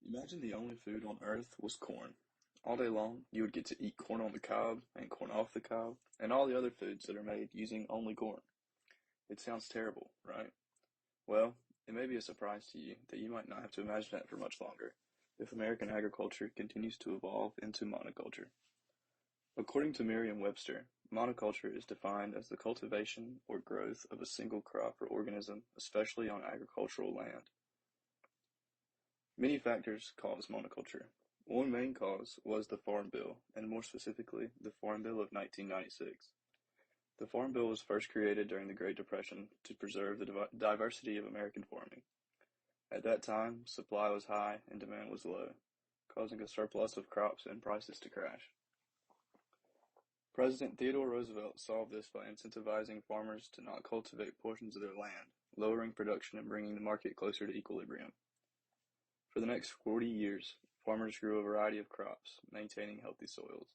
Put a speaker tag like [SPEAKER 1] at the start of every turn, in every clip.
[SPEAKER 1] Imagine the only food on earth was corn. All day long, you would get to eat corn on the cob and corn off the cob and all the other foods that are made using only corn. It sounds terrible, right? Well, it may be a surprise to you that you might not have to imagine that for much longer if American agriculture continues to evolve into monoculture. According to Merriam-Webster, monoculture is defined as the cultivation or growth of a single crop or organism, especially on agricultural land. Many factors cause monoculture. One main cause was the Farm Bill, and more specifically, the Farm Bill of 1996. The Farm Bill was first created during the Great Depression to preserve the diversity of American farming. At that time, supply was high and demand was low, causing a surplus of crops and prices to crash. President Theodore Roosevelt solved this by incentivizing farmers to not cultivate portions of their land, lowering production and bringing the market closer to equilibrium. For the next 40 years, farmers grew a variety of crops, maintaining healthy soils.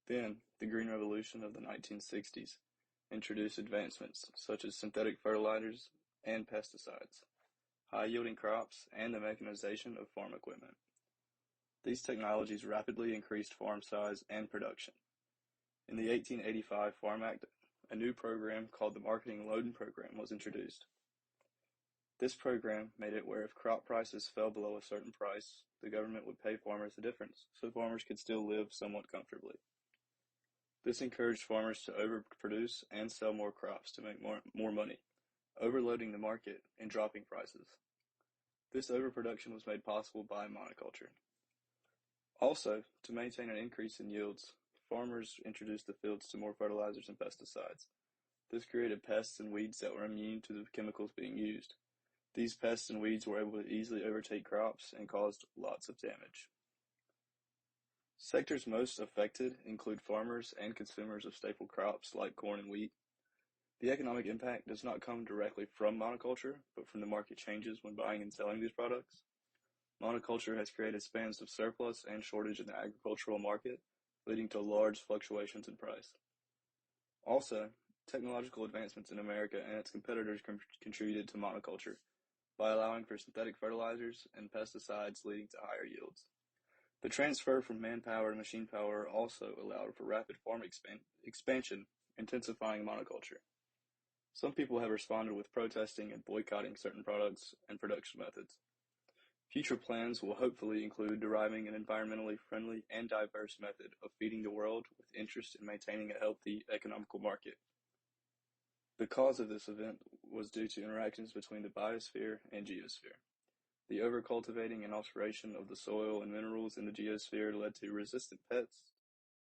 [SPEAKER 1] Then, the Green Revolution of the 1960s introduced advancements such as synthetic fertilizers and pesticides, high-yielding crops, and the mechanization of farm equipment. These technologies rapidly increased farm size and production. In the 1885 Farm Act, a new program called the Marketing Loan Program was introduced. This program made it where if crop prices fell below a certain price, the government would pay farmers the difference, so farmers could still live somewhat comfortably. This encouraged farmers to overproduce and sell more crops to make more money, overloading the market and dropping prices. This overproduction was made possible by monoculture. Also, to maintain an increase in yields, farmers introduced the fields to more fertilizers and pesticides. This created pests and weeds that were immune to the chemicals being used. These pests and weeds were able to easily overtake crops and caused lots of damage. Sectors most affected include farmers and consumers of staple crops like corn and wheat. The economic impact does not come directly from monoculture, but from the market changes when buying and selling these products. Monoculture has created spans of surplus and shortage in the agricultural market, leading to large fluctuations in price. Also, technological advancements in America and its competitors contributed to monoculture by allowing for synthetic fertilizers and pesticides leading to higher yields. The transfer from manpower to machine power also allowed for rapid farm expansion, intensifying monoculture. Some people have responded with protesting and boycotting certain products and production methods. Future plans will hopefully include deriving an environmentally friendly and diverse method of feeding the world with interest in maintaining a healthy economical market. The cause of this event was due to interactions between the biosphere and geosphere. The overcultivating and alteration of the soil and minerals in the geosphere led to resistant pests,